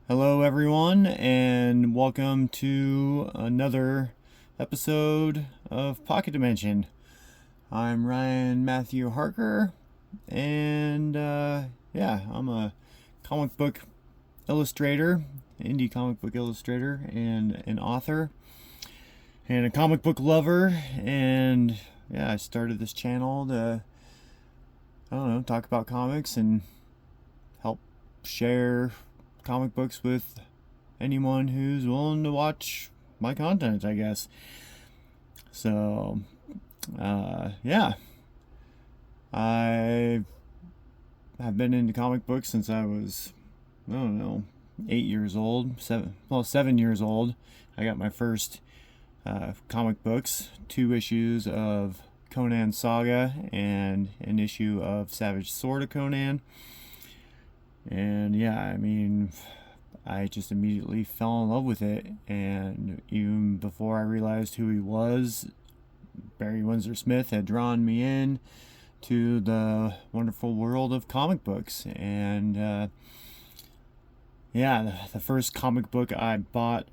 Hello, everyone, and welcome to another episode of Pocket Dimension. I'm Ryan Matthew Harker, and I'm a comic book illustrator, indie comic book illustrator, and an author, and a comic book lover. And I started this channel to, talk about comics and help share comic books with anyone who's willing to watch my content, I guess. So, I have been into comic books since I was, 8 years old, 7 years old. I got my first comic books, 2 issues of Conan Saga and an issue of Savage Sword of Conan. And I just immediately fell in love with it. And even before I realized who he was, Barry Windsor Smith had drawn me in to the wonderful world of comic books. And the first comic book I bought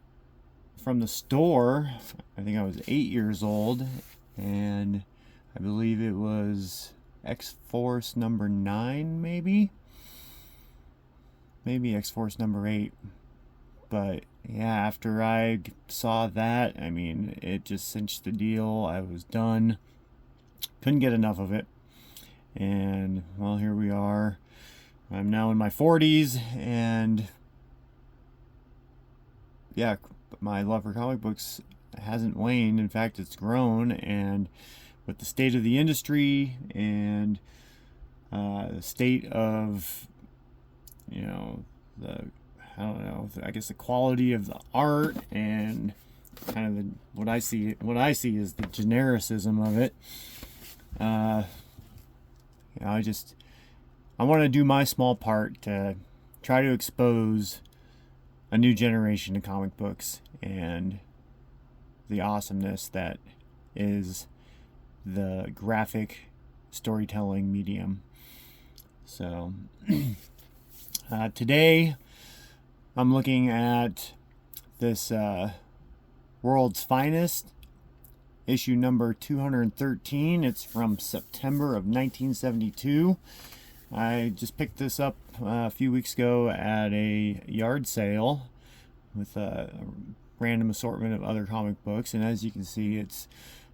from the store, I think I was 8 years old, and I believe it was X-Force number 9, maybe X-Force number 8. But after I saw that, it just cinched the deal. I was done. Couldn't get enough of it. And, well, here we are. I'm now in my 40s, and my love for comic books hasn't waned. In fact, it's grown. And with the state of the industry and the state of the quality of the art and kind of what I see is the genericism of it. I want to do my small part to try to expose a new generation of comic books and the awesomeness that is the graphic storytelling medium. So today I'm looking at this World's Finest, issue number 213. It's from September of 1972. I just picked this up a few weeks ago at a yard sale with a random assortment of other comic books, and as you can see, it's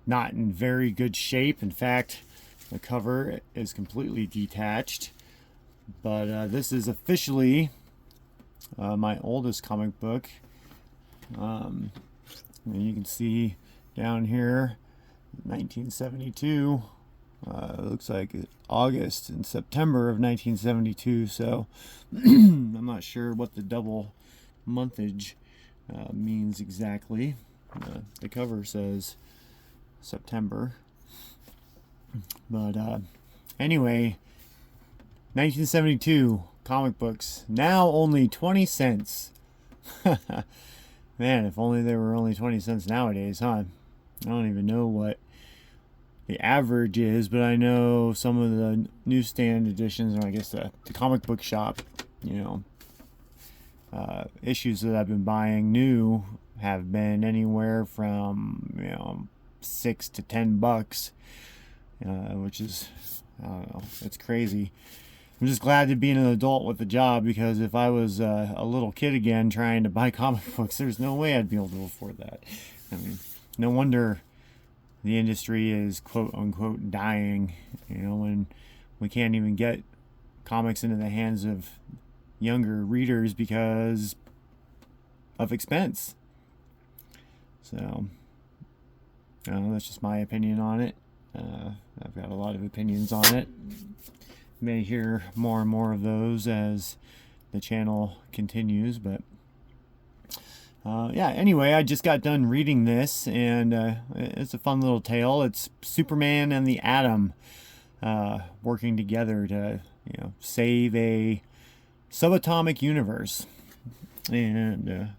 not in very good shape. In fact, the cover is completely detached. But this is officially my oldest comic book. And you can see down here, 1972. Looks like August and September of 1972. So I'm not sure what the double monthage means exactly. The cover says September. But anyway, 1972 comic books, now only 20 cents. Man, if only they were only 20 cents nowadays, huh? I don't even know what the average is, but I know some of the newsstand editions, or I guess the comic book shop, issues that I've been buying new have been anywhere from, $6 to $10, which is, I don't know, it's crazy. I'm just glad to be an adult with a job, because if I was a little kid again trying to buy comic books, there's no way I'd be able to afford that. No wonder the industry is quote unquote dying, when we can't even get comics into the hands of younger readers because of expense. So, that's just my opinion on it. I've got a lot of opinions on it. May hear more and more of those as the channel continues, but anyway, I just got done reading this, and it's a fun little tale. It's Superman and the Atom working together to save a subatomic universe. And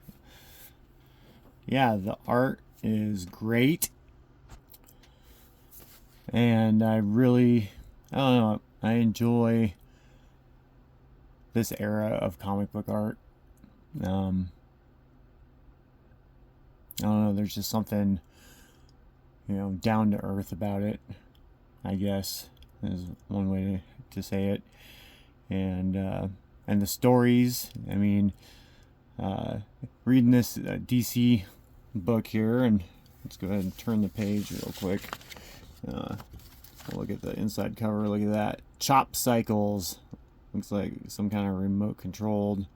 the art is great, and I enjoy this era of comic book art. I don't know, there's just something, down to earth about it, I guess, is one way to say it. And the stories, I mean, reading this DC book here, and let's go ahead and turn the page real quick. Look at the inside cover. Look at that. Chop Cycles. Looks like some kind of remote controlled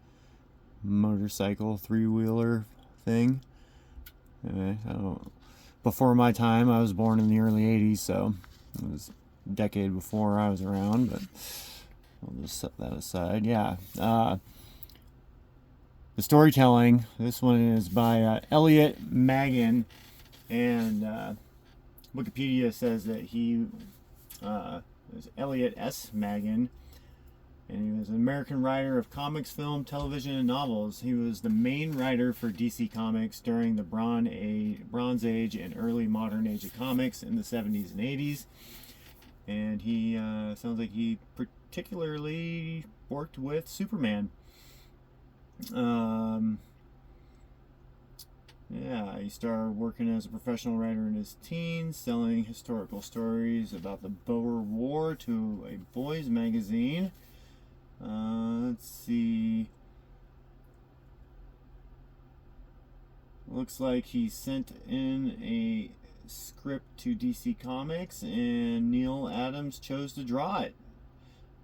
motorcycle 3-wheeler thing. I don't. Before my time, I was born in the early 80s, so it was a decade before I was around, but I'll just set that aside. Yeah. The storytelling. This one is by Elliot Maggin, and Wikipedia says that he was Elliot S. Maggin, and he was an American writer of comics, film, television, and novels. He was the main writer for DC Comics during the Bronze Age and early modern age of comics in the 70s and 80s. And he sounds like he particularly worked with Superman. Yeah, he started working as a professional writer in his teens, selling historical stories about the Boer War to a boys' magazine. Let's see. Looks like he sent in a script to DC Comics, and Neil Adams chose to draw it.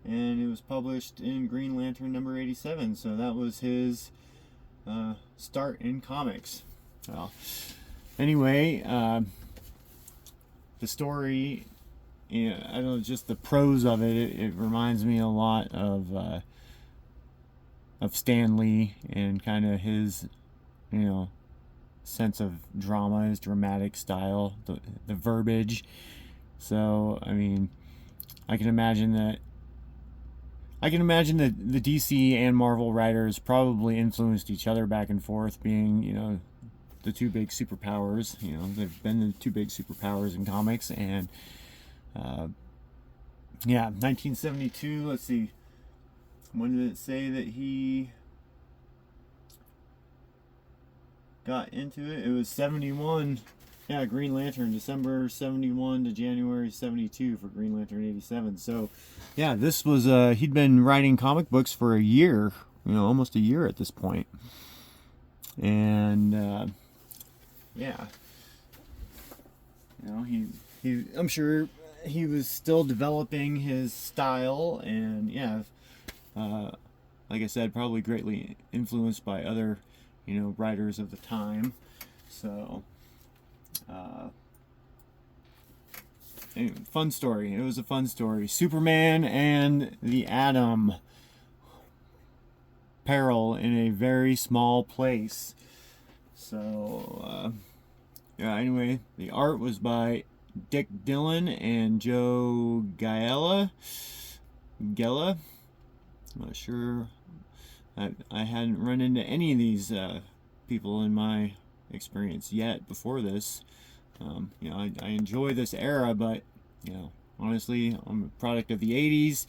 And it was published in Green Lantern number 87, so that was his start in comics. Well, anyway, the story, I don't know, just the prose of it reminds me a lot of Stan Lee and kind of his, sense of drama, his dramatic style, the verbiage. So, I mean, I can imagine that the DC and Marvel writers probably influenced each other back and forth, being, the two big superpowers. They've been the two big superpowers in comics. And 1972, let's see, when did it say that he got into it? It was 71. Yeah, Green Lantern, December 71 to January 72 for Green Lantern 87. So, yeah, this was, he'd been writing comic books for a year, almost a year at this point. And, yeah, he I'm sure he was still developing his style, and yeah, like I said, probably greatly influenced by other, writers of the time. So, anyway, fun story. It was a fun story. Superman and the Atom. Peril in a very small place. So, anyway, the art was by Dick Dillin and Joe Giella. I'm not sure. I hadn't run into any of these people in my experience yet before this. I enjoy this era, but, honestly, I'm a product of the 80s.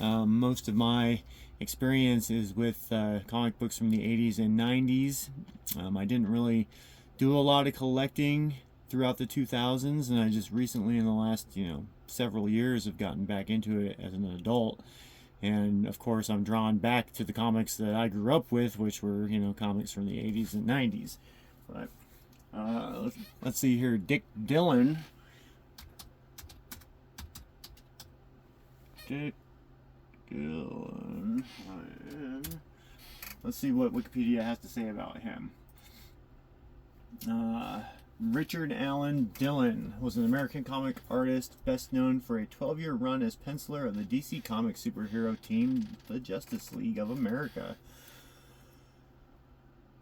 Most of my experience is with comic books from the 80s and 90s. I didn't really do a lot of collecting throughout the 2000s, and I just recently, in the last several years, have gotten back into it as an adult. And of course, I'm drawn back to the comics that I grew up with, which were comics from the 80s and 90s. But let's see here, Dick Dillin. Let's see what Wikipedia has to say about him. Richard Allen Dillin was an American comic artist, best known for a 12-year run as penciler of the DC Comics superhero team, the Justice League of America.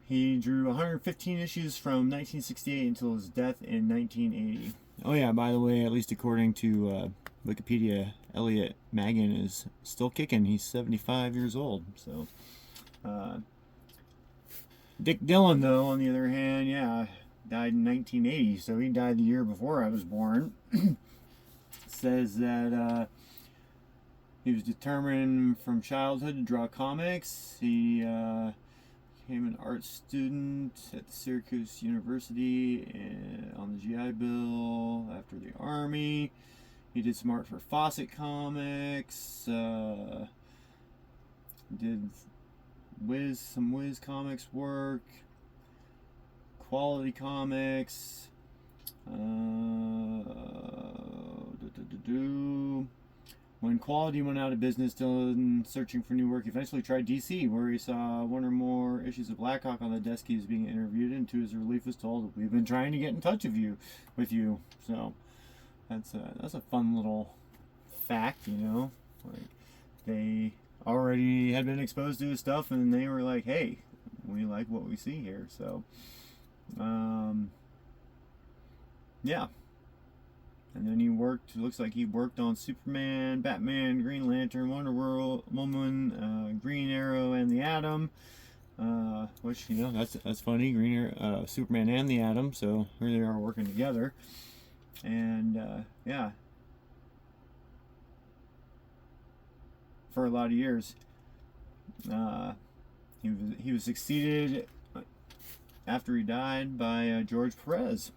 He drew 115 issues from 1968 until his death in 1980. Oh yeah, by the way, at least according to Wikipedia, Elliot Maggin is still kicking. He's 75 years old. So, Dick Dillin, though, on the other hand, died in 1980, so he died the year before I was born. Says that he was determined from childhood to draw comics. He Became an art student at the Syracuse University on the GI Bill after the Army. He did some art for Fawcett Comics. Did some Wiz Comics work. Quality Comics. When Quality went out of business, Dillin, searching for new work, eventually tried DC, where he saw one or more issues of Blackhawk on the desk he was being interviewed, and to his relief was told, "We've been trying to get in touch with you." So that's a fun little fact, you know. Like, they already had been exposed to his stuff, and they were like, "Hey, we like what we see here." So, yeah. And then looks like he worked on Superman, Batman, Green Lantern, Wonder Woman, Green Arrow, and the Atom. Which, you know, that's funny. Green Arrow, Superman and the Atom, so here they are working together. And, yeah. For a lot of years. He was succeeded after he died by George Perez.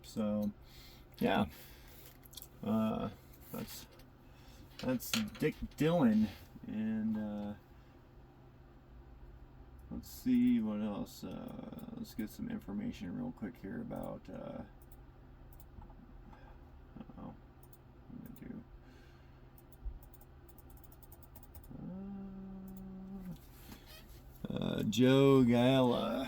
So, yeah. That's Dick Dillin, and let's see what else. Let's get some information real quick here about. What I'm gonna do. Joe Giella.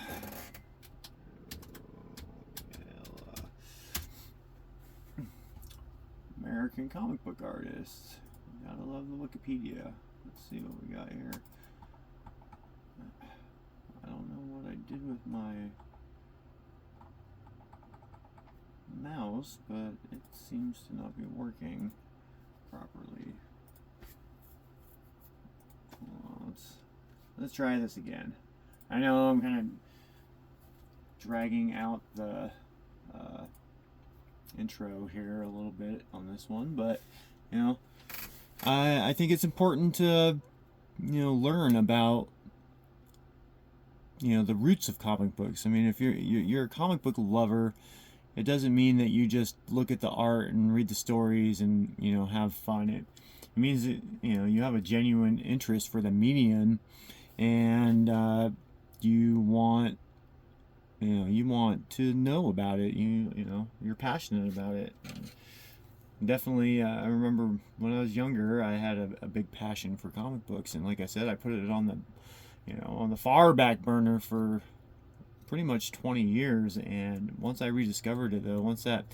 American comic book artist. Gotta love the Wikipedia. Let's see what we got here. I don't know what I did with my mouse, but it seems to not be working properly. Well, let's try this again. I know I'm kind of dragging out the intro here a little bit on this one, but you know, I think it's important to, you know, learn about, you know, the roots of comic books. I mean, if you're a comic book lover, it doesn't mean that you just look at the art and read the stories and, you know, have fun. It means that, you know, you have a genuine interest for the medium, and you want to know about it. You know, you're passionate about it. And definitely, I remember when I was younger, I had a big passion for comic books, and like I said, I put it on the far back burner for pretty much 20 years. And once I rediscovered it, though, once it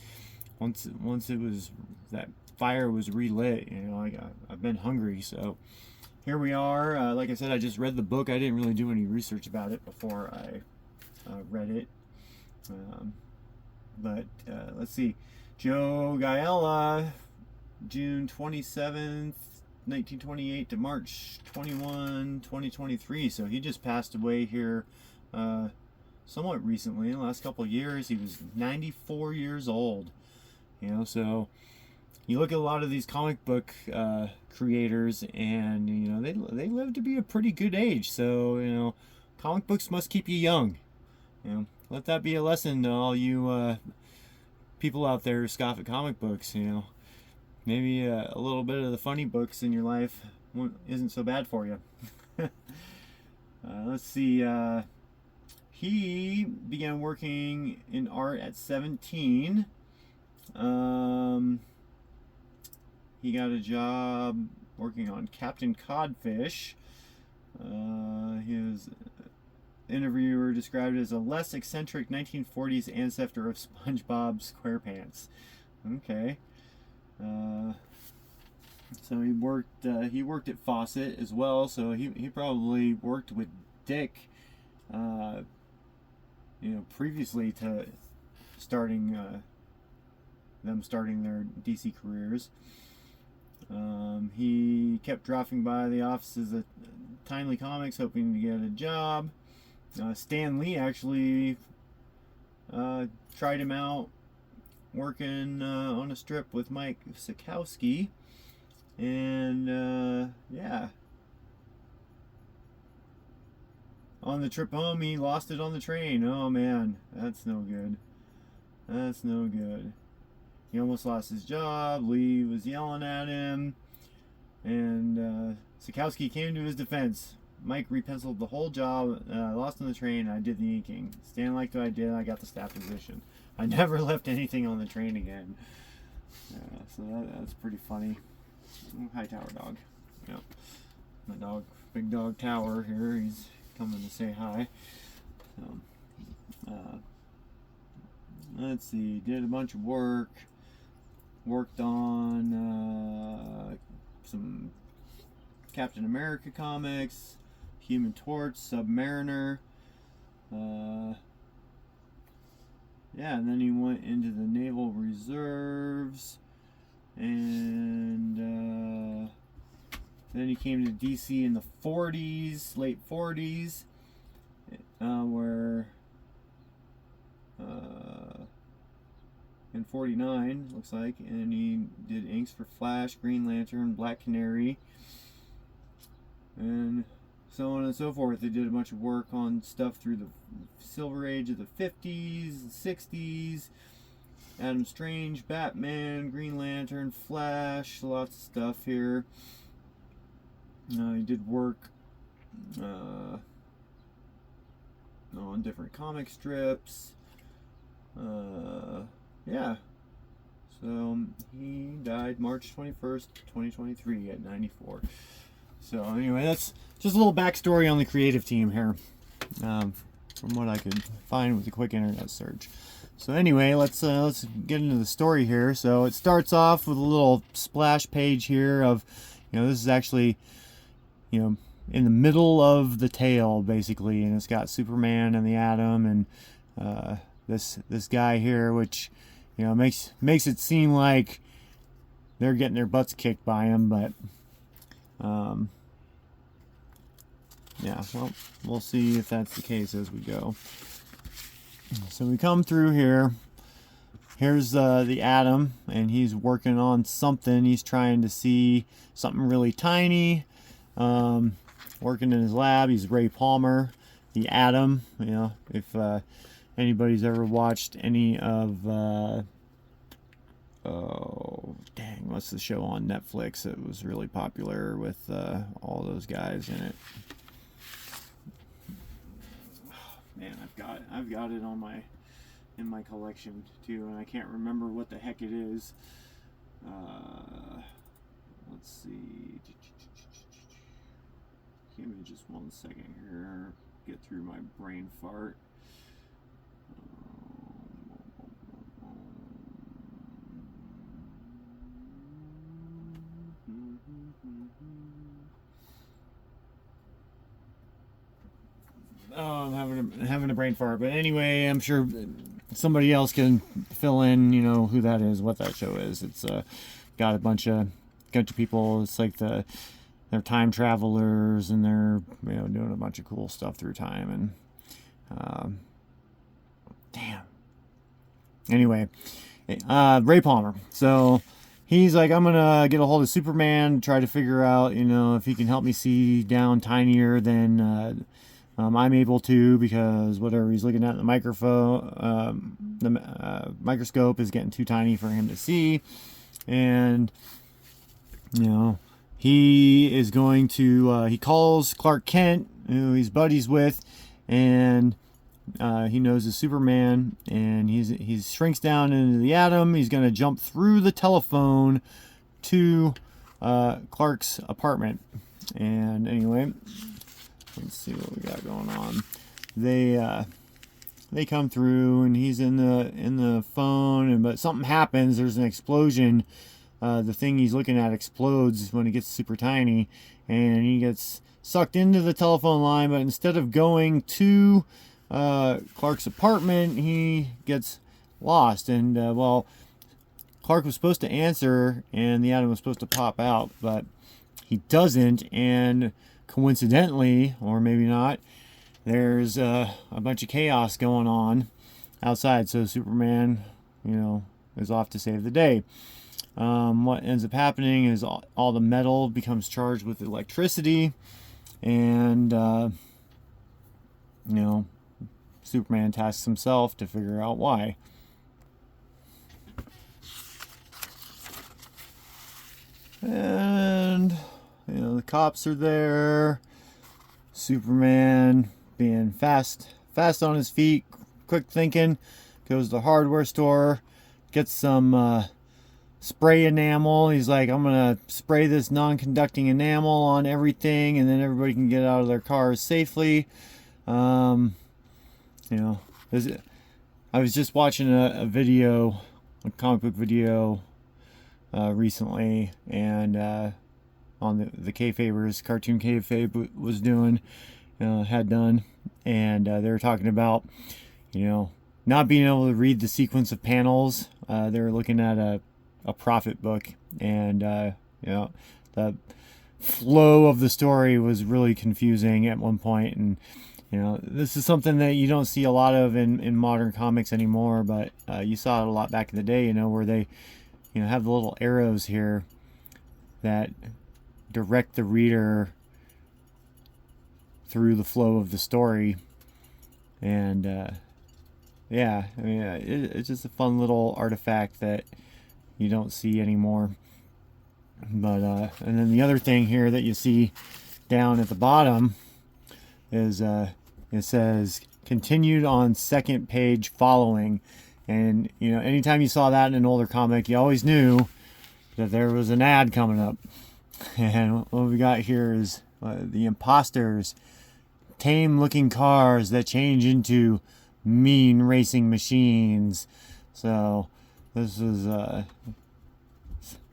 was, that fire was relit, you know, I've been hungry. So here we are. Like I said, I just read the book. I didn't really do any research about it before I read it. But let's see. Joe Giella, June 27th, 1928 to March 21, 2023. So he just passed away here somewhat recently. In the last couple of years, he was 94 years old. You know, so you look at a lot of these comic book creators, and you know, they live to be a pretty good age. So, you know, comic books must keep you young. You know, let that be a lesson to all you people out there who scoff at comic books. You know, maybe a little bit of the funny books in your life isn't so bad for you. Let's see. He began working in art at 17. He got a job working on Captain Codfish. His interviewer described it as a less eccentric 1940s ancestor of SpongeBob SquarePants. Okay. So he worked at Fawcett as well, so he probably worked with Dick, you know, previously to starting their DC careers. He kept dropping by the offices at Timely Comics hoping to get a job. Stan Lee actually tried him out working on a strip with Mike Sikowski, and yeah, on the trip home, he lost it on the train. Oh man, that's no good. That's no good. He almost lost his job. Lee was yelling at him, and Sikowski came to his defense. Mike repenciled the whole job. Lost on the train. I did the inking. Stand like I did. I got the staff position. I never left anything on the train again. So that's pretty funny. Hi, Tower Dog. Yep. My dog, Big Dog Tower here. He's coming to say hi. So, let's see. Did a bunch of work. Worked on some Captain America comics, Human Torch, Submariner. Yeah, and then he went into the Naval Reserves, and then he came to DC in the 40s, late 40s, where in 49, looks like, and he did inks for Flash, Green Lantern, Black Canary, and so on and so forth. They did a bunch of work on stuff through the Silver Age of the 50s, 60s, Adam Strange, Batman, Green Lantern, Flash, lots of stuff here. He did work on different comic strips. Yeah. So he died March 21st, 2023 at 94. So anyway, that's just a little backstory on the creative team here, from what I could find with a quick internet search. So anyway, let's get into the story here. So it starts off with a little splash page here of, this is actually, in the middle of the tale basically, and it's got Superman and the Atom and this guy here, which makes it seem like they're getting their butts kicked by him, but yeah, well, we'll see if that's the case as we go. So we come through here. Here's the Atom, and he's working on something. He's trying to see something really tiny. Working in his lab. He's Ray Palmer, the Atom. If anybody's ever watched any of what's the show on Netflix? It was really popular with all those guys in it. Man, I've got it in my collection too, and I can't remember what the heck it is. Let's see. Give me just 1 second here. Get through my brain fart. Oh, I'm having a brain fart, but anyway, I'm sure somebody else can fill in, who that is, what that show is. It's got a bunch of people. It's like they're time travelers, and they're doing a bunch of cool stuff through time, and damn. Anyway, Ray Palmer. So he's like, I'm gonna get a hold of Superman, try to figure out, if he can help me see down tinier than I'm able to, because whatever he's looking at in the microscope is getting too tiny for him to see, and he is going to he calls Clark Kent, who he's buddies with, and he knows is Superman, and he shrinks down into the Atom. He's going to jump through the telephone to Clark's apartment, and anyway, let's see what we got going on. They come through, and he's in the phone, but something happens. There's an explosion. The thing he's looking at explodes when it gets super tiny, and he gets sucked into the telephone line. But instead of going to Clark's apartment, he gets lost. And Clark was supposed to answer, and the Atom was supposed to pop out, but he doesn't. And coincidentally, or maybe not, there's a bunch of chaos going on outside. So Superman, is off to save the day. What ends up happening is all the metal becomes charged with electricity, and you know, Superman tasks himself to figure out why. And, you know, the cops are there. Superman being fast on his feet, quick thinking, goes to the hardware store, gets some spray enamel. He's like, I'm gonna spray this non-conducting enamel on everything, and then everybody can get out of their cars safely. You know, I was just watching a video, a comic book video recently, and on the Kayfabers, Cartoon Kayfabe was doing, had done, and they were talking about, you know, not being able to read the sequence of panels. They were looking at a Prophet book, and you know, the flow of the story was really confusing at one point, and you know, this is something that you don't see a lot of in modern comics anymore, but you saw it a lot back in the day, you know, where they, you know, have the little arrows here that direct the reader through the flow of the story. And yeah, I mean, it's just a fun little artifact that you don't see anymore. But and then the other thing here that you see down at the bottom is it says continued on second page following. And you know, anytime you saw that in an older comic, you always knew that there was an ad coming up. And what we got here is the imposters, tame looking cars that change into mean racing machines. So this is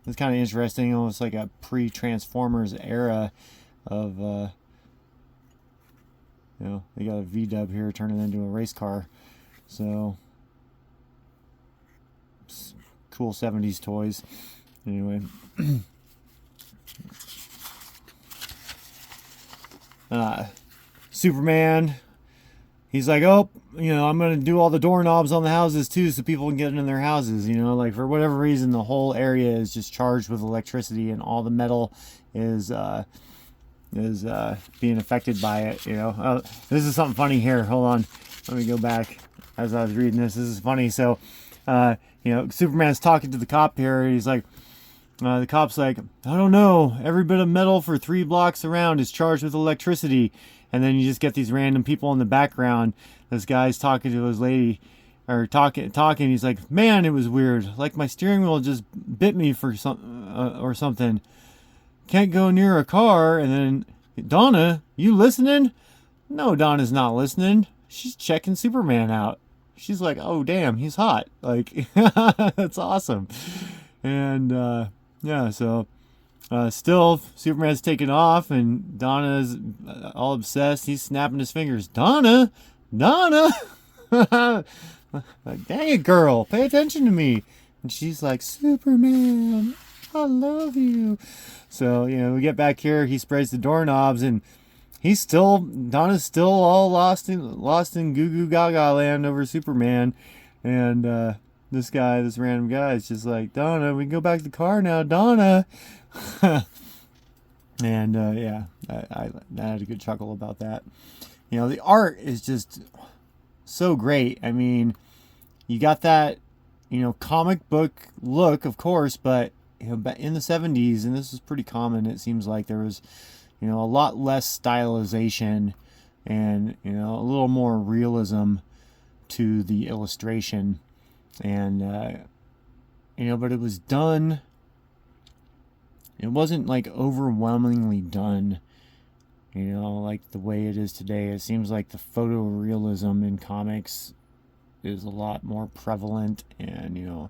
it's kind of interesting, almost like a pre-Transformers era of you know, they got a V-dub here turning into a race car. So cool 70s toys. Anyway. Superman, he's like, oh, you know, I'm going to do all the doorknobs on the houses too so people can get in their houses. You know, like for whatever reason, the whole area is just charged with electricity, and all the metal is being affected by it. You know, this is something funny here. Hold on, let me go back. As I was reading this is funny. So you know, Superman's talking to the cop here. He's like, the cop's like, I don't know, every bit of metal for 3 blocks around is charged with electricity. And then you just get these random people in the background. This guy's talking to his lady, or talking. He's like, man, it was weird, like my steering wheel just bit me for or something. Can't go near a car. And then, Donna, you listening? No, Donna's not listening. She's checking Superman out. She's like, oh damn, he's hot. Like, that's awesome. And yeah, so still Superman's taking off, and Donna's all obsessed. He's snapping his fingers. Donna. Like, dang it, girl, pay attention to me. And she's like, Superman, I love you. So, you know, we get back here, he sprays the doorknobs, and Donna's still all lost in goo goo gaga land over Superman. And this random guy is just like, Donna, we can go back to the car now, Donna. And yeah, I had a good chuckle about that. You know, the art is just so great. I mean, you got that, you know, comic book look, of course, but you know, in the 70s, and this is pretty common, it seems like there was, you know, a lot less stylization and, you know, a little more realism to the illustration. And you know, but it was done, it wasn't like overwhelmingly done, you know, like the way it is today. It seems like the photorealism in comics is a lot more prevalent. And you know,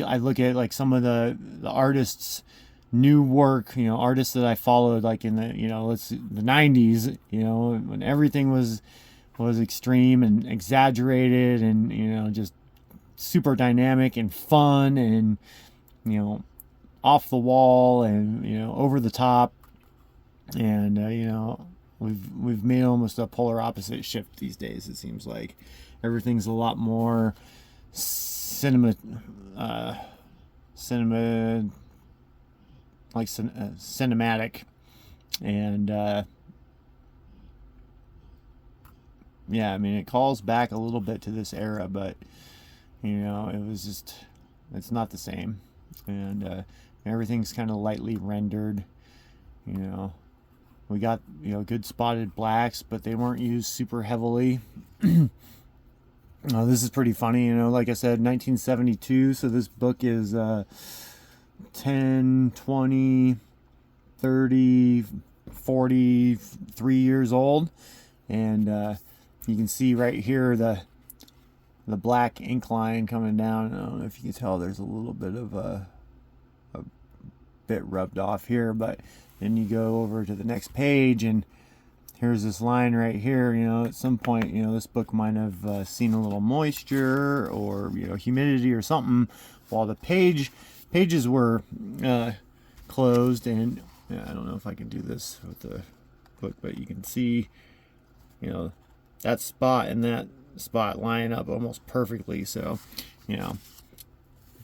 I look at like some of the artists' new work, you know, artists that I followed like in the, you know, the 90s, you know, when everything was extreme and exaggerated and, you know, just super dynamic and fun and, you know, off the wall and, you know, over the top. And you know, we've made almost a polar opposite shift these days. It seems like everything's a lot more cinematic, and yeah, I mean, it calls back a little bit to this era, but you know, it was just, it's not the same. And everything's kind of lightly rendered. You know, we got, you know, good spotted blacks, but they weren't used super heavily. This is pretty funny, you know, like I said, 1972, so this book is 10, 20, 30, 43 years old. And you can see right here the black ink line coming down. I don't know if you can tell, there's a little bit of a bit rubbed off here, but then you go over to the next page and here's this line right here. You know, at some point, you know, this book might have seen a little moisture or, you know, humidity or something while the pages were closed. And yeah, I don't know if I can do this with the book, but you can see, you know, that spot and that spot line up almost perfectly. So, you know,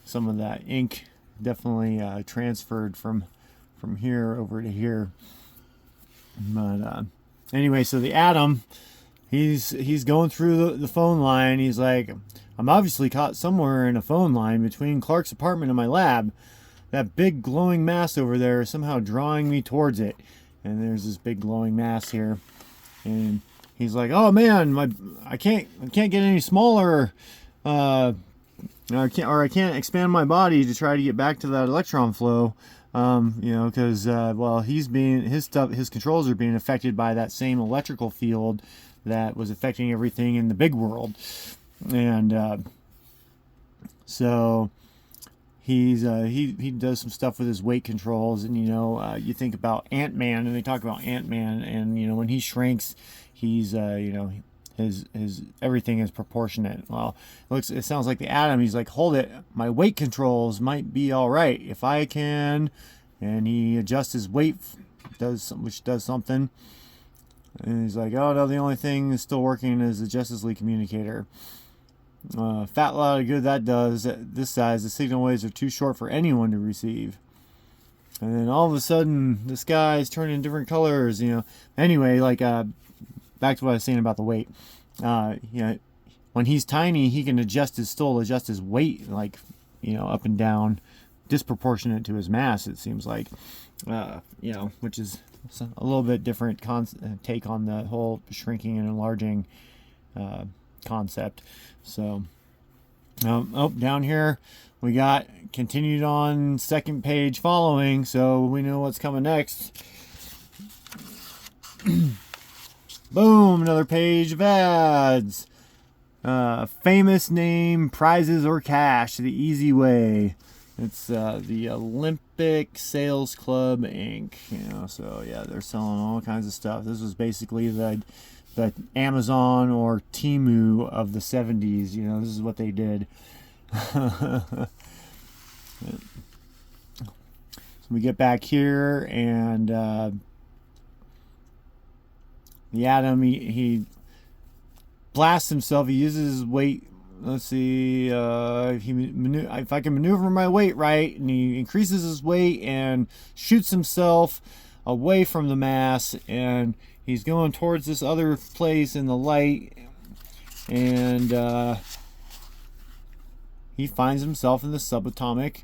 some of that ink definitely transferred from here over to here. But anyway, so the Atom, he's going through the phone line. He's like, I'm obviously caught somewhere in a phone line between Clark's apartment and my lab. That big glowing mass over there is somehow drawing me towards it. And there's this big glowing mass here. And he's like, oh man, I can't get any smaller. I can't expand my body to try to get back to that electron flow. You know, because well, his controls are being affected by that same electrical field that was affecting everything in the big world. And so he does some stuff with his weight controls. And you know, you think about Ant-Man, and they talk about Ant-Man, and you know, when he shrinks, he's you know, his everything is proportionate. Well, it sounds like the Atom, he's like, hold it, my weight controls might be all right if I can. And he adjusts his weight, which does something. And he's like, oh no, the only thing that's still working is the Justice League communicator. Fat lot of good that does. At this size, the signal waves are too short for anyone to receive. And then all of a sudden, the sky's turning different colors. You know. Anyway, like back to what I was saying about the weight. You know, when he's tiny, he can adjust his weight, like, you know, up and down, disproportionate to his mass. It seems like, you know, which is a little bit different take on the whole shrinking and enlarging concept. So, down here we got continued on second page following, so we know what's coming next. Boom, another page of ads. Famous name, prizes or cash, the easy way. It's the Olympic Sales Club Inc. You know, so yeah, they're selling all kinds of stuff. This was basically the Amazon or Temu of the 70s. You know, this is what they did. So we get back here, and the Atom, he blasts himself. He uses his weight. Let's see, if I can maneuver my weight right, and he increases his weight and shoots himself away from the mass, and he's going towards this other place in the light, and he finds himself in the subatomic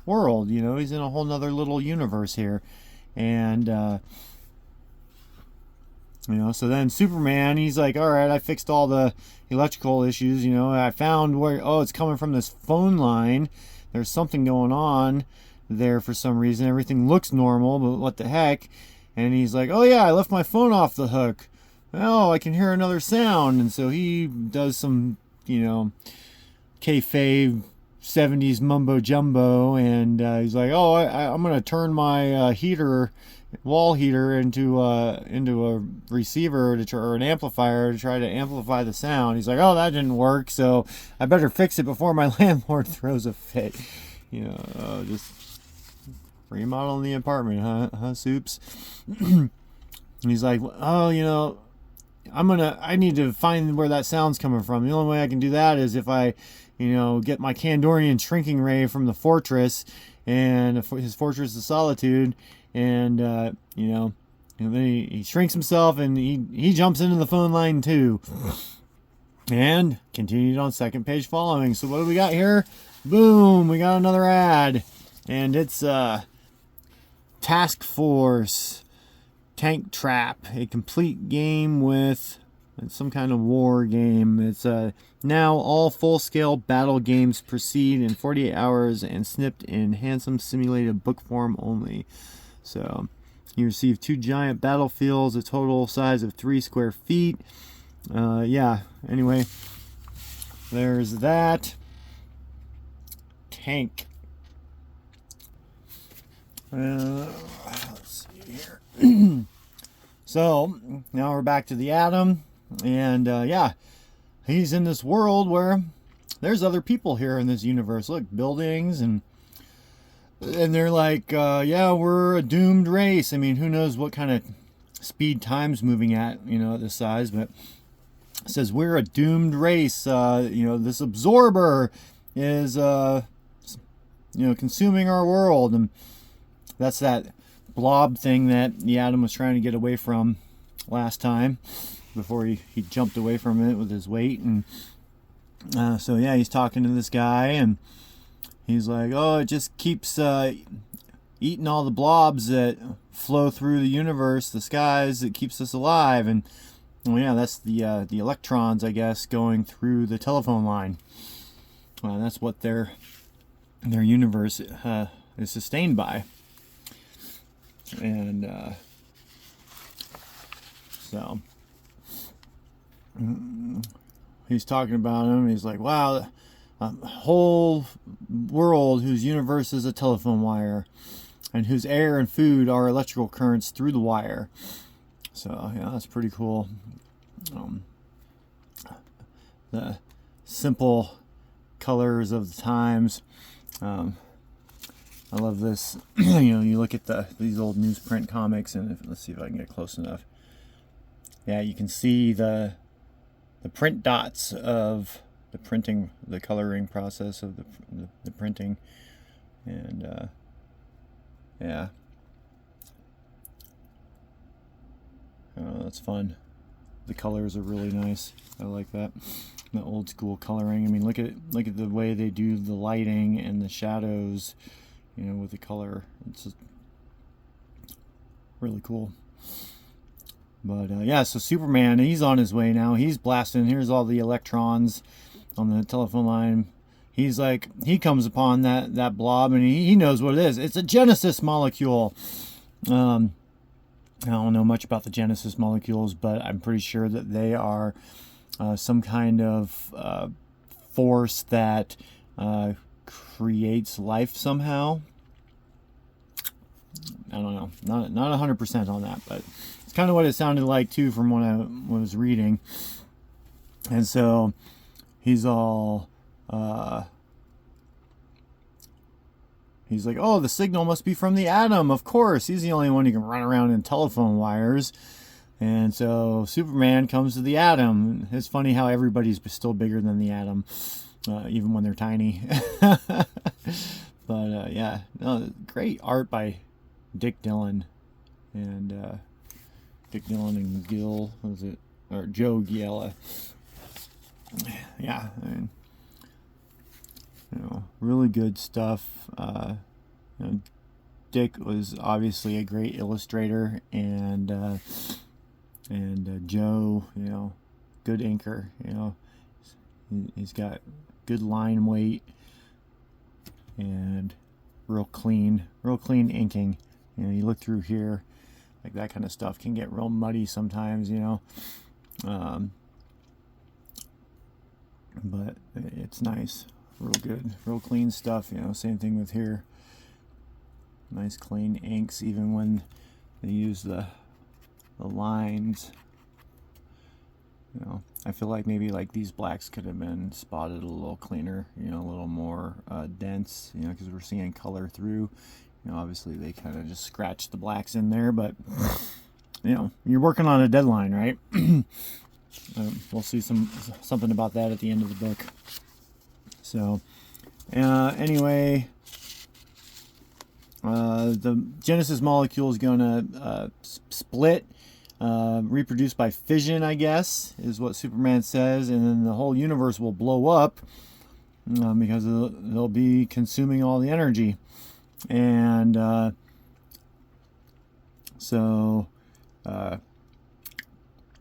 world. You know, he's in a whole nother little universe here. And you know, so then Superman, he's like, all right, I fixed all the electrical issues. You know, I found where, oh, it's coming from this phone line. There's something going on there for some reason. Everything looks normal, but what the heck? And he's like, oh yeah, I left my phone off the hook. Oh, I can hear another sound. And so he does some, you know, kayfabe 70s mumbo jumbo, and he's like, oh, I'm gonna turn my wall heater into a receiver or an amplifier to try to amplify the sound. He's like, oh, that didn't work, so I better fix it before my landlord throws a fit. You know, just remodeling the apartment, huh, Soups? And he's like, oh, you know, I need to find where that sound's coming from. The only way I can do that is if I, you know, get my Kandorian shrinking ray from the fortress, and his Fortress of Solitude, and you know, And then he shrinks himself and he jumps into the phone line too. And continued on second page following. So what do we got here? Boom, we got another ad. And it's Task Force Tank Trap, a complete game with some kind of war game. It's now all full-scale battle games proceed in 48 hours and snipped in handsome simulated book form only. So you receive 2 giant battlefields, a total size of 3 square feet. Yeah, anyway, there's that. Tank. Let's see here. So now we're back to the Atom, and yeah, he's in this world where there's other people here in this universe. Look, buildings, and they're like, yeah, we're a doomed race. I mean, who knows what kind of speed time's moving at, you know, this size, but it says we're a doomed race. You know, this absorber is, you know, consuming our world, and that's that blob thing that the Atom was trying to get away from last time before he jumped away from it with his weight. And so yeah, he's talking to this guy, and he's like, oh, it just keeps eating all the blobs that flow through the universe, the skies. It keeps us alive. And well, yeah, that's the electrons, I guess, going through the telephone line. That's what their universe is sustained by. And so he's talking about him. He's like, wow, a whole world whose universe is a telephone wire, and whose air and food are electrical currents through the wire. So yeah, that's pretty cool. The simple colors of the times. I love this. You know, you look at these old newsprint comics, and let's see if I can get close enough. Yeah, you can see the print dots of the printing, the coloring process of the printing, and yeah, that's fun. The colors are really nice. I like that. The old school coloring. I mean, look at the way they do the lighting and the shadows, you know, with the color. It's just really cool. But yeah, so Superman, he's on his way now. He's blasting. Here's all the electrons on the telephone line. He's like, he comes upon that blob, and he knows what it is. It's a Genesis molecule. I don't know much about the Genesis molecules, but I'm pretty sure that they are some kind of force that creates life somehow. I don't know, not 100% on that, but it's kind of what it sounded like too from what I was reading. And so he's all he's like, oh, the signal must be from the Atom. Of course, he's the only one who can run around in telephone wires. And so Superman comes to the Atom. It's funny how everybody's still bigger than the Atom, even when they're tiny. But yeah, no, great art by Dick Dillin, and Dick Dillin and Joe Giella. Yeah, I mean, you know, really good stuff. You know, Dick was obviously a great illustrator, and Joe, you know, good inker. You know, he's got good line weight and real clean inking. You know, you look through here, like that kind of stuff can get real muddy sometimes, you know. But it's nice, real good, real clean stuff. You know, same thing with here. Nice clean inks, even when they use the lines. You know, I feel like maybe like these blacks could have been spotted a little cleaner, you know, a little more dense, you know, because we're seeing color through. You know, obviously they kind of just scratched the blacks in there, but you know, you're working on a deadline, right? We'll see something about that at the end of the book. So anyway, the Genesis molecule is going to split, reproduce by fission, I guess, is what Superman says, and then the whole universe will blow up because they'll be consuming all the energy. And so,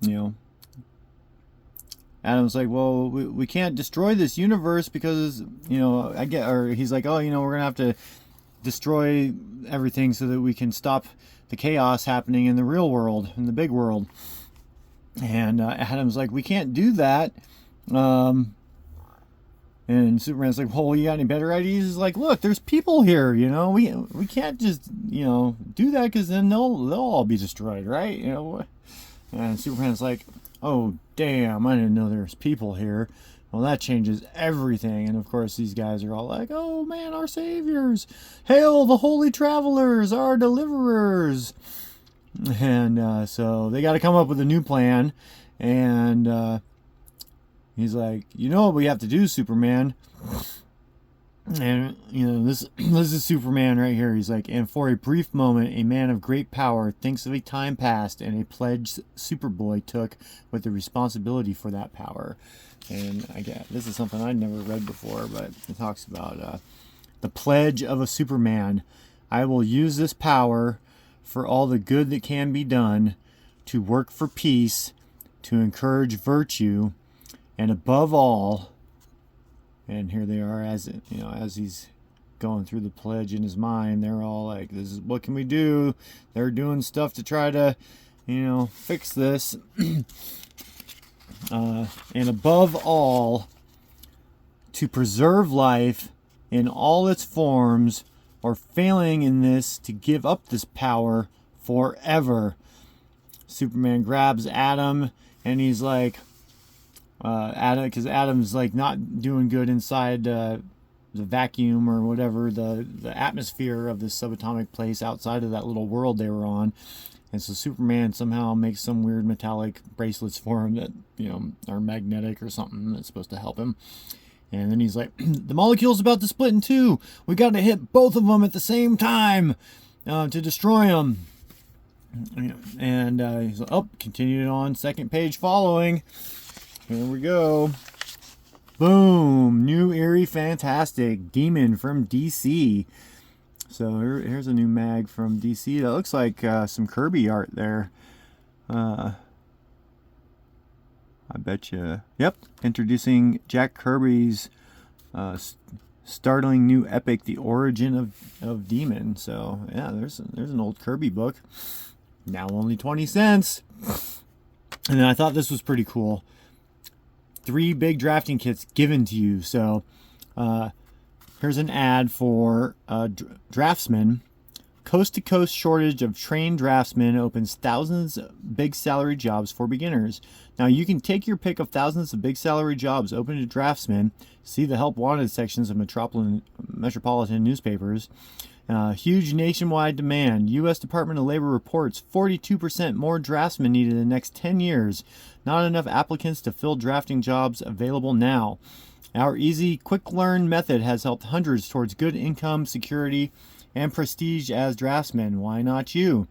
you know, Adam's like, well, we can't destroy this universe because, you know, he's like, oh, you know, we're going to have to destroy everything so that we can stop the chaos happening in the real world, in the big world. And Adam's like, we can't do that. And Superman's like, well, you got any better ideas? He's like, look, there's people here, you know, we can't just, you know, do that because then they'll all be destroyed, right? You know. And Superman's like, oh, damn, I didn't know there's people here. Well, that changes everything. And of course, these guys are all like, oh man, our saviors. Hail the holy travelers, our deliverers. And so they got to come up with a new plan. And he's like, you know what we have to do, Superman? And, you know, this is Superman right here. He's like, and for a brief moment, a man of great power thinks of a time past and a pledge Superboy took with the responsibility for that power. And I get this is something I'd never read before, but it talks about the pledge of a Superman. I will use this power for all the good that can be done, to work for peace, to encourage virtue, and above all. And here they are, as you know, as he's going through the pledge in his mind, they're all like, this is what can we do? They're doing stuff to try to, you know, fix this. And above all, to preserve life in all its forms, or failing in this, to give up this power forever. Superman grabs Adam, and he's like, because Adam's like not doing good inside the vacuum or whatever, the atmosphere of this subatomic place outside of that little world they were on. And so Superman somehow makes some weird metallic bracelets for him that, you know, are magnetic or something that's supposed to help him. And then he's like, the molecule's about to split in two. We got to hit both of them at the same time to destroy them. And he's like, oh, continued on, second page following. Here we go. Boom. New Eerie Fantastic Demon from DC. So here's a new mag from DC. That looks like some Kirby art there. I bet you. Yep. Introducing Jack Kirby's startling new epic, The Origin of Demon. So yeah, there's an old Kirby book. Now only 20 cents. And then I thought this was pretty cool. 3 big drafting kits given to you. So here's an ad for Draftsman. Coast to coast shortage of trained draftsmen opens thousands of big salary jobs for beginners. Now you can take your pick of thousands of big salary jobs open to draftsmen. See the help wanted sections of metropolitan newspapers. Huge nationwide demand. U.S. Department of Labor reports 42% more draftsmen needed in the next 10 years. Not enough applicants to fill drafting jobs available now. Our easy, quick learn method has helped hundreds towards good income, security, and prestige as draftsmen. Why not you?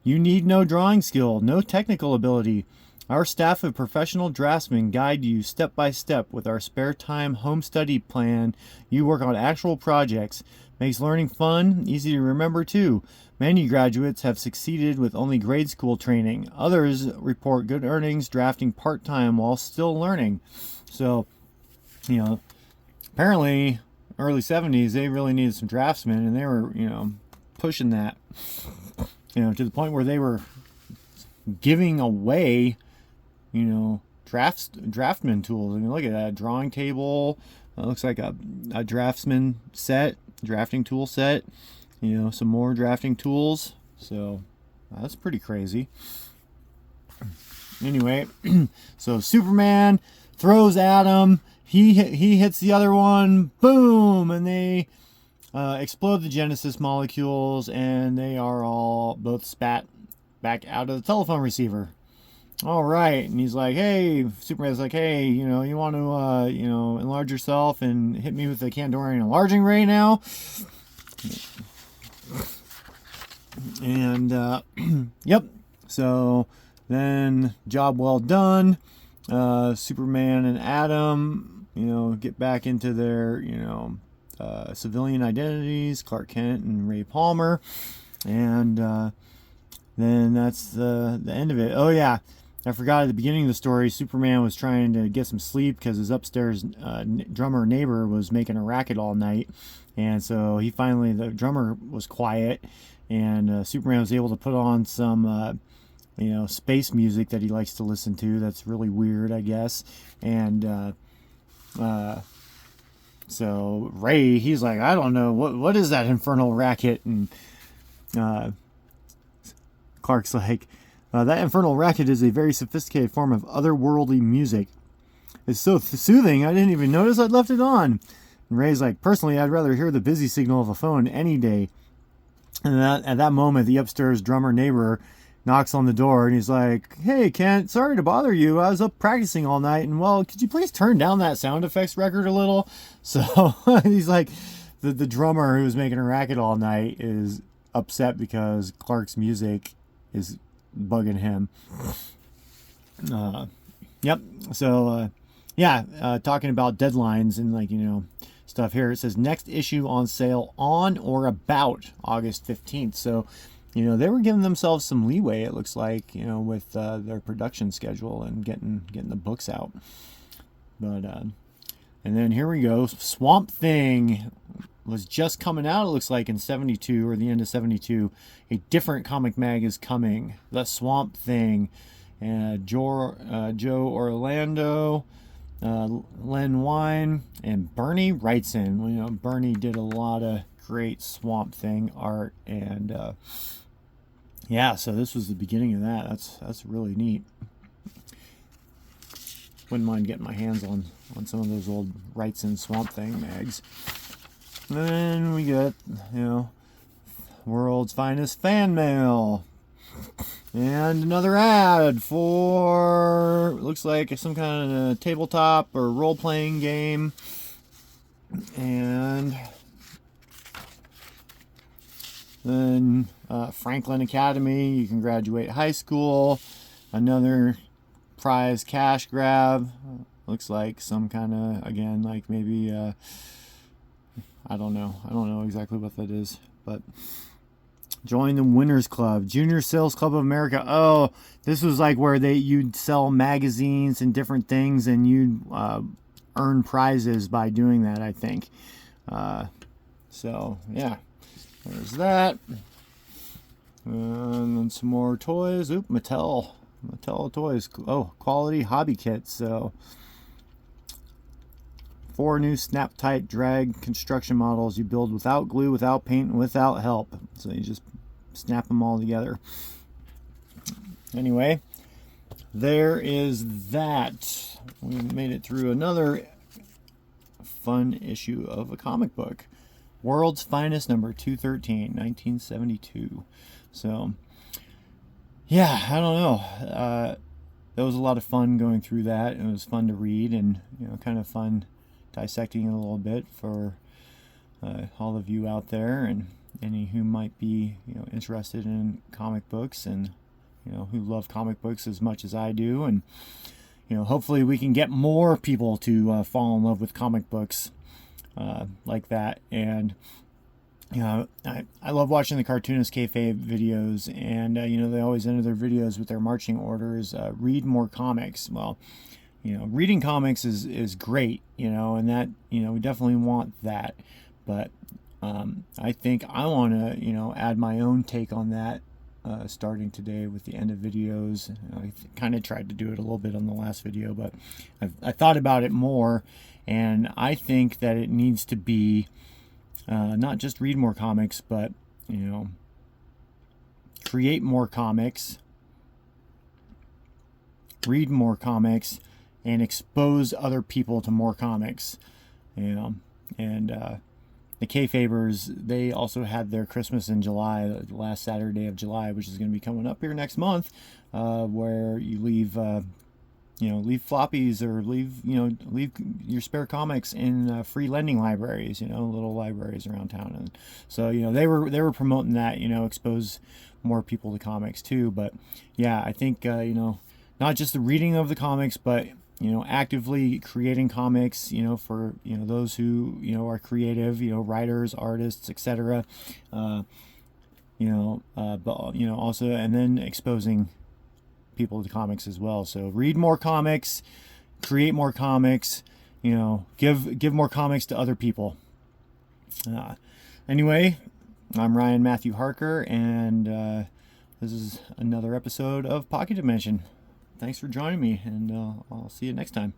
You need no drawing skill, no technical ability. Our staff of professional draftsmen guide you step by step with our spare time home study plan. You work on actual projects. Makes learning fun, easy to remember too. Many graduates have succeeded with only grade school training. Others report good earnings drafting part-time while still learning. So, you know, apparently early 70s they really needed some draftsmen, and they were, you know, pushing that, you know, to the point where they were giving away, you know, draftman tools. I mean, look at that drawing table. It looks like a draftsman set, drafting tool set. You know, some more drafting tools. So that's pretty crazy. Anyway, so Superman throws Adam. He hits the other one. Boom, and they explode the Genesis molecules, and they are all both spat back out of the telephone receiver. All right, and he's like, hey, Superman's like, hey, you know, you want to, you know, enlarge yourself and hit me with the Kandorian enlarging ray now? And yep. So then, job well done. Superman and Adam, get back into their, civilian identities. Clark Kent and Ray Palmer, and then that's the end of it. Oh yeah, I forgot at the beginning of the story, Superman was trying to get some sleep because his upstairs drummer neighbor was making a racket all night, and so the drummer was quiet, and Superman was able to put on some space music that he likes to listen to. That's really weird, I guess. And so Ray, he's like, I don't know, what is that infernal racket? And Clark's like, that infernal racket is a very sophisticated form of otherworldly music. It's so soothing, I didn't even notice I'd left it on. And Ray's like, personally, I'd rather hear the busy signal of a phone any day. And at that moment, the upstairs drummer neighbor knocks on the door, and he's like, hey, Kent, sorry to bother you. I was up practicing all night, and, well, could you please turn down that sound effects record a little? So he's like, the drummer who was making a racket all night is upset because Clark's music is bugging him. Yep. So, talking about deadlines and, stuff here. It says next issue on sale on or about August 15th. So, they were giving themselves some leeway, it looks like, with their production schedule and getting the books out. But, and then here we go. Swamp Thing was just coming out, it looks like, in 72 or the end of 72. A different comic mag is coming. The Swamp Thing. Joe Orlando, Len Wein, and Bernie Wrightson. Bernie did a lot of great Swamp Thing art, and so this was the beginning of that. That's really neat. Wouldn't mind getting my hands on some of those old Wrightson Swamp Thing mags. And then we get, World's Finest Fan Mail. And another ad for, looks like some kind of tabletop or role-playing game. And then Franklin Academy, you can graduate high school. Another prize cash grab. Looks like some kind of, again, like maybe, I don't know exactly what that is, but join the Winners Club, Junior Sales Club of America. Oh, this was like where you'd sell magazines and different things, and you'd earn prizes by doing that, I think. So yeah, there's that. And then some more toys. Oop, Mattel toys. Oh, quality hobby kits. So 4 new snap tight drag construction models you build without glue, without paint, and without help. So you just snap them all together. Anyway, there is that. We made it through another fun issue of a comic book. World's Finest number 213, 1972. So, yeah, I don't know. That was a lot of fun going through that. It was fun to read, and kind of fun dissecting it a little bit for all of you out there, and any who might be interested in comic books, and who love comic books as much as I do, and hopefully we can get more people to fall in love with comic books like that. And I love watching the cartoonist kayfabe videos, and they always end their videos with their marching orders: read more comics. Well, reading comics is great, and that, we definitely want that. But I think I want to, add my own take on that, starting today with the end of videos. I kind of tried to do it a little bit on the last video, but I thought about it more, and I think that it needs to be not just read more comics, but, create more comics, read more comics, and expose other people to more comics, and the Kayfabers, they also had their Christmas in July, the last Saturday of July, which is going to be coming up here next month, where you leave leave floppies or leave your spare comics in free lending libraries, little libraries around town. And so, they were promoting that, expose more people to comics too. But yeah, I think, not just the reading of the comics, but, actively creating comics, for, those who, are creative, writers, artists, etc. But, also, and then exposing people to comics as well. So read more comics, create more comics, give more comics to other people. Anyway, I'm Ryan Matthew Harker, and this is another episode of Pocket Dimension. Thanks for joining me, and I'll see you next time.